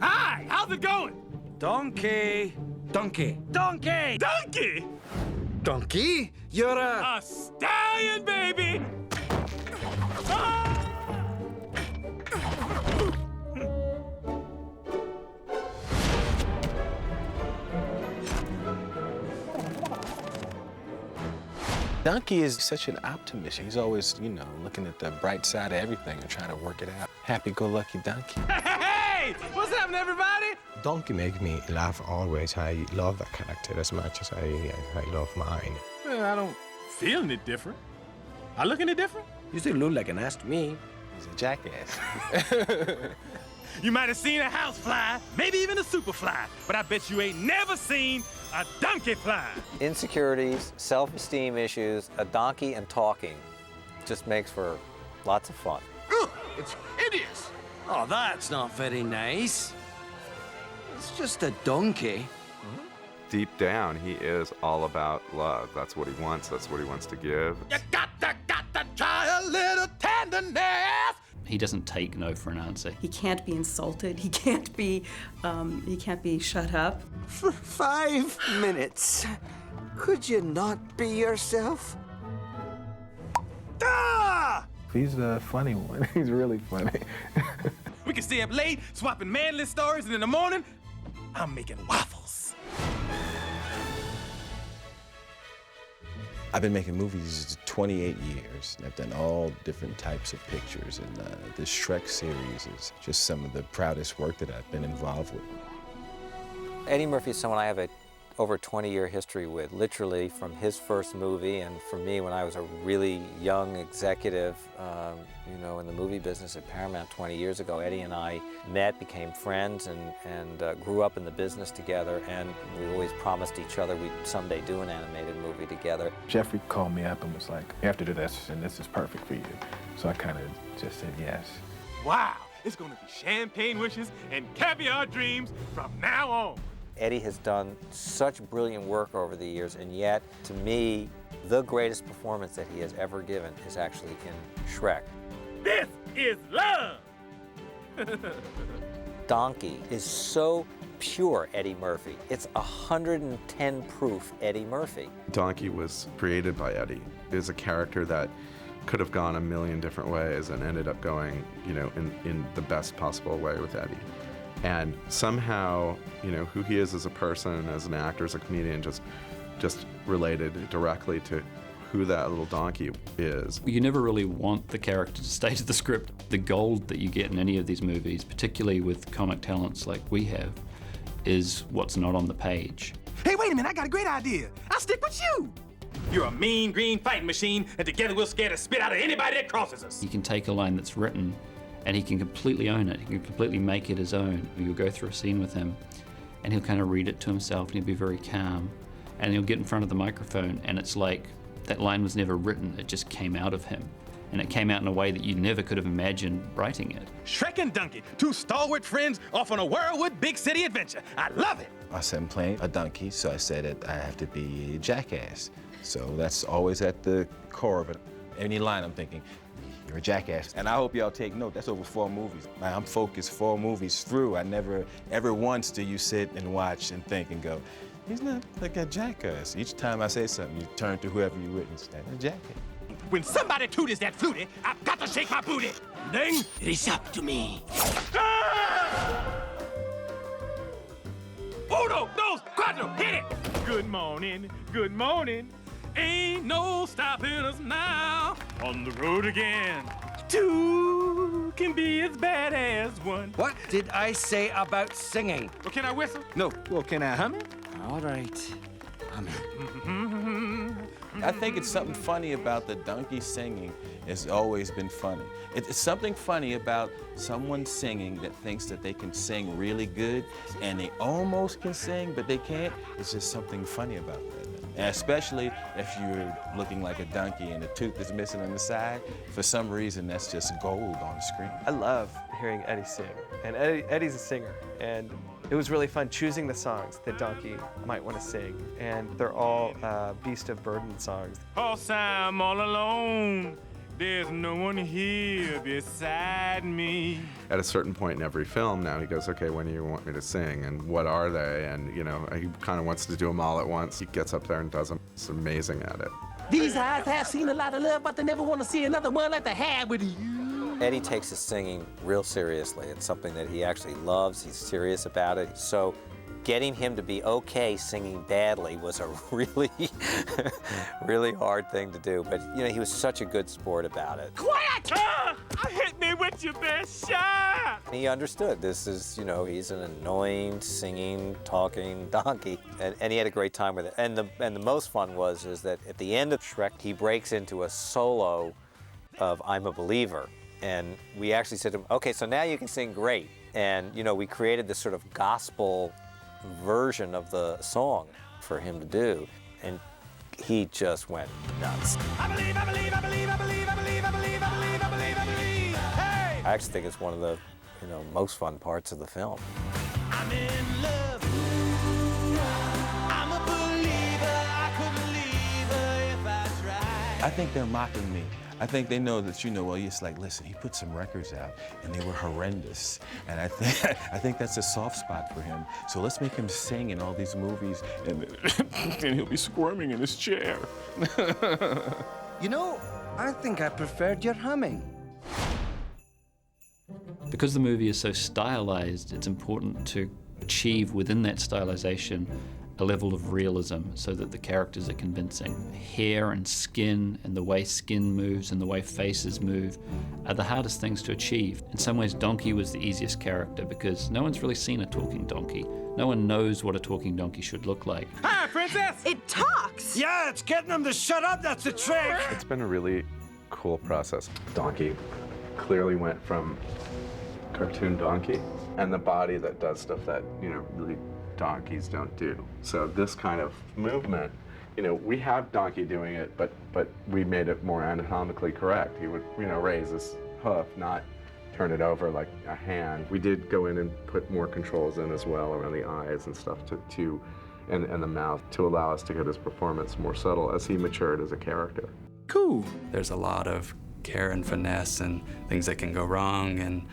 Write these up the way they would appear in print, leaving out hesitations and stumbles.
Hi, how's it going? Donkey. Donkey. Donkey! Donkey! Donkey? You're A stallion, baby! Ah! Donkey is such an optimist. He's always, you know, looking at the bright side of everything and trying to work it out. Happy-go-lucky Donkey. Hey! What's happening, everybody? Donkey makes me laugh always. I love that character as much as I love mine. Well, I don't feel any different. I look any different? You still look like an ass to me. He's a jackass. You might have seen a housefly, maybe even a superfly, but I bet you ain't never seen a donkey fly. Insecurities, self-esteem issues, a donkey and talking just makes for lots of fun. Ugh, it's hideous. Oh, that's not very nice. It's just a donkey. Deep down, he is all about love. That's what he wants. That's what he wants to give. You got to try a little tenderness. He doesn't take no for an answer. He can't be insulted. He can't be shut up. For 5 minutes, could you not be yourself? Ah! He's the funny one. He's really funny. We can stay up late, swapping manly stories, and in the morning, I'm making waffles. I've been making movies 28 years. I've done all different types of pictures, and the Shrek series is just some of the proudest work that I've been involved with. Eddie Murphy is someone I have over a 20-year history with, literally from his first movie, and for me when I was a really young executive, you know, in the movie business at Paramount 20 years ago. Eddie and I met, became friends, and grew up in the business together, and we always promised each other we'd someday do an animated movie together. Jeffrey called me up and was like, you have to do this, and this is perfect for you. So I kind of just said yes. Wow, it's gonna be champagne wishes and caviar dreams from now on. Eddie has done such brilliant work over the years, and yet, to me, the greatest performance that he has ever given is actually in Shrek. This is love! Donkey is so pure Eddie Murphy. It's 110 proof Eddie Murphy. Donkey was created by Eddie. It is a character that could have gone a million different ways and ended up going, you know, in the best possible way with Eddie. And somehow, you know, who he is as a person, as an actor, as a comedian, just related directly to who that little donkey is. You never really want the character to stay to the script. The gold that you get in any of these movies, particularly with comic talents like we have, is what's not on the page. Hey, wait a minute, I got a great idea. I'll stick with you. You're a mean green fighting machine, and together we'll scare the spit out of anybody that crosses us. You can take a line that's written and he can completely own it. He can completely make it his own. You'll go through a scene with him and he'll kind of read it to himself and he'll be very calm. And he'll get in front of the microphone and it's like that line was never written, it just came out of him. And it came out in a way that you never could have imagined writing it. Shrek and Donkey, two stalwart friends off on a whirlwood big city adventure. I love it. I said I'm playing a donkey, so I said that I have to be a jackass. So that's always at the core of it. Any line I'm thinking, you're a jackass. And I hope y'all take note, that's over 4 movies. I'm focused 4 movies through. I never, ever once do you sit and watch and think and go, he's not like a jackass. Each time I say something, you turn to whoever you witness, that's a jackass. When somebody tooties that flutie, I've got to shake my booty. Then it is up to me. Ah! Uno, dos, cuatro, hit it! Good morning, good morning. Ain't no stopping us now. On the road again. 2 can be as bad as 1. What did I say about singing? Well, can I whistle? No. Well, can I hum it? All right. I think it's something funny about the donkey singing. It's always been funny. It's something funny about someone singing that thinks that they can sing really good and they almost can sing, but they can't. It's just something funny about that. And especially if you're looking like a donkey and the tooth is missing on the side, for some reason that's just gold on the screen. I love hearing Eddie sing, and Eddie's a singer, and it was really fun choosing the songs that Donkey might want to sing, and they're all Beast of Burden songs. Cause I'm all alone, There's no one here beside me. At a certain point in every film now, he goes, okay, when do you want me to sing? And what are they? And, you know, he kind of wants to do them all at once. He gets up there and does them. He's amazing at it. These eyes have seen a lot of love, but they never want to see another one like they had with you. Eddie takes his singing real seriously. It's something that he actually loves. He's serious about it. So getting him to be okay singing badly was a really, really hard thing to do. But, you know, he was such a good sport about it. Quiet! Hit me with your best shot! He understood this is, you know, he's an annoying, singing, talking donkey. And he had a great time with it. And the most fun is that at the end of Shrek, he breaks into a solo of I'm a Believer. And we actually said to him, okay, so now you can sing great. And, you know, we created this sort of gospel version of the song for him to do. And he just went nuts. I believe, I believe, I believe, I believe, I believe, I believe, I believe, I believe, I believe. Hey! I actually think it's one of the, you know, most fun parts of the film. I'm in love. I'm a believer. I couldn't leave her if I tried. I think they're mocking me. I think they know that, you know, well, it's like, listen, he put some records out and they were horrendous. And I think that's a soft spot for him. So let's make him sing in all these movies and he'll be squirming in his chair. You know, I think I preferred your humming. Because the movie is so stylized, it's important to achieve within that stylization a level of realism so that the characters are convincing. Hair and skin and the way skin moves and the way faces move are the hardest things to achieve. In some ways, Donkey was the easiest character because no one's really seen a talking donkey. No one knows what a talking donkey should look like. Hi, princess! It talks! Yeah, it's getting them to shut up, that's the trick! It's been a really cool process. Donkey clearly went from cartoon donkey and the body that does stuff that, you know, really donkeys don't do. So this kind of movement, you know, we have Donkey doing it, but we made it more anatomically correct. He would, you know, raise his hoof, not turn it over like a hand. We did go in and put more controls in as well around the eyes and stuff and the mouth to allow us to get his performance more subtle as he matured as a character. Cool. There's a lot of care and finesse and things that can go wrong, and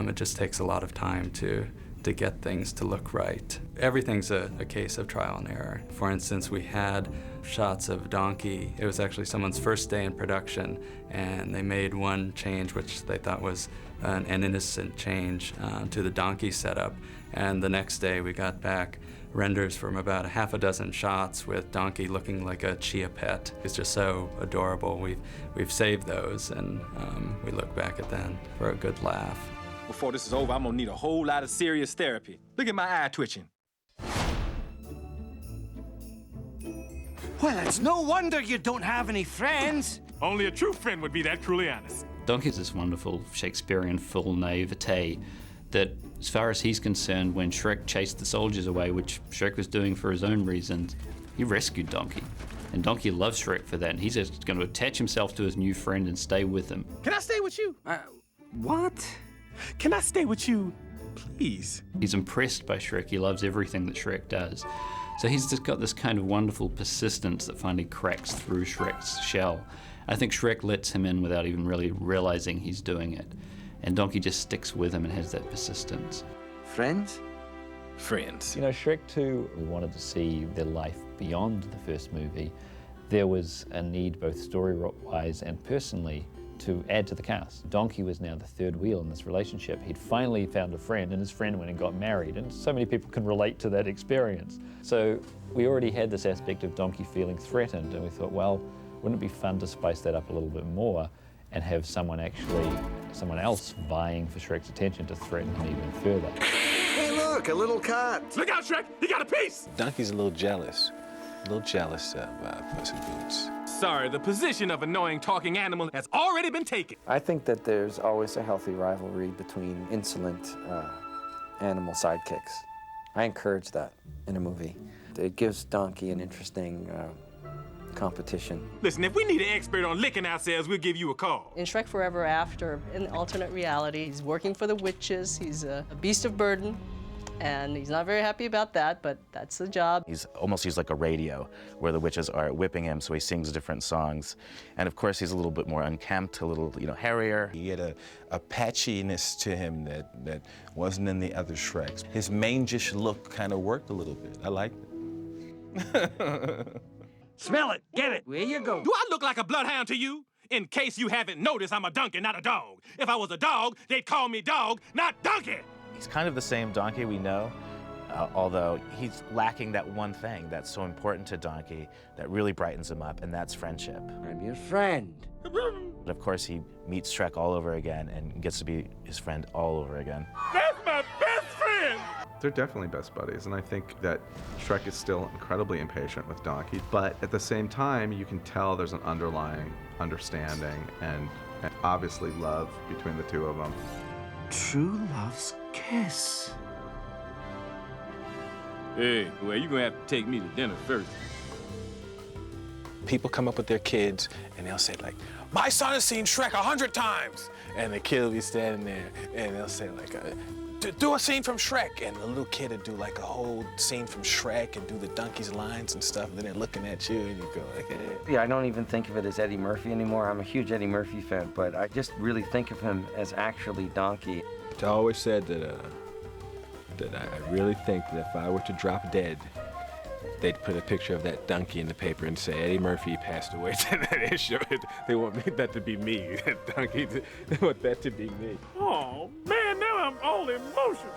it just takes a lot of time to get things to look right. Everything's a case of trial and error. For instance, we had shots of Donkey. It was actually someone's first day in production, and they made one change which they thought was an innocent change to the Donkey setup. And the next day we got back renders from about a half a dozen shots with Donkey looking like a chia pet. It's just so adorable. We've saved those, and we look back at them for a good laugh. Before this is over, I'm gonna need a whole lot of serious therapy. Look at my eye twitching. Well, it's no wonder you don't have any friends. Only a true friend would be that truly honest. Donkey's this wonderful Shakespearean full naivete that, as far as he's concerned, when Shrek chased the soldiers away, which Shrek was doing for his own reasons, he rescued Donkey. And Donkey loves Shrek for that, and he's just going to attach himself to his new friend and stay with him. Can I stay with you? What? Can I stay with you, please? He's impressed by Shrek. He loves everything that Shrek does. So he's just got this kind of wonderful persistence that finally cracks through Shrek's shell. I think Shrek lets him in without even really realizing he's doing it. And Donkey just sticks with him and has that persistence. Friends? Friends. You know, Shrek 2, we wanted to see their life beyond the first movie. There was a need, both story-wise and personally, to add to the cast. Donkey was now the third wheel in this relationship. He'd finally found a friend, and his friend went and got married, and so many people can relate to that experience. So we already had this aspect of Donkey feeling threatened, and we thought, well, wouldn't it be fun to spice that up a little bit more and have someone else vying for Shrek's attention to threaten him even further. Hey, look, a little cat. Look out, Shrek! He got a piece! Donkey's a little jealous of Puss in Boots. Sorry, the position of annoying talking animal has already been taken. I think that there's always a healthy rivalry between insolent animal sidekicks. I encourage that in a movie. It gives Donkey an interesting competition. Listen, if we need an expert on licking ourselves, we'll give you a call. In Shrek Forever After, in alternate reality, he's working for the witches, he's a beast of burden, and he's not very happy about that, but that's the job. He's almost used like a radio, where the witches are whipping him, so he sings different songs. And of course, he's a little bit more unkempt, a little, hairier. He had a patchiness to him that wasn't in the other Shreks. His mangish look kind of worked a little bit. I liked it. Smell it, get it, where you go. Do I look like a bloodhound to you? In case you haven't noticed, I'm a donkey, not a dog. If I was a dog, they'd call me dog, not donkey. He's kind of the same Donkey we know, although he's lacking that one thing that's so important to Donkey that really brightens him up, and that's friendship. I'm your friend. But of course, he meets Shrek all over again and gets to be his friend all over again. That's my best friend! They're definitely best buddies, and I think that Shrek is still incredibly impatient with Donkey, but at the same time, you can tell there's an underlying understanding and obviously love between the two of them. True love's kiss. Hey, well, you're gonna have to take me to dinner first. People come up with their kids and they'll say like, my son has seen Shrek 100 times. And the kid will be standing there and they'll say like, do a scene from Shrek. And the little kid will do like a whole scene from Shrek and do the donkey's lines and stuff. And then they're looking at you and you go like, eh. Yeah, I don't even think of it as Eddie Murphy anymore. I'm a huge Eddie Murphy fan, but I just really think of him as actually Donkey. I always said that I really think that if I were to drop dead, they'd put a picture of that donkey in the paper and say Eddie Murphy passed away to that issue. They want that to be me. That donkey, they want that to be me. Oh, man, now I'm all emotional.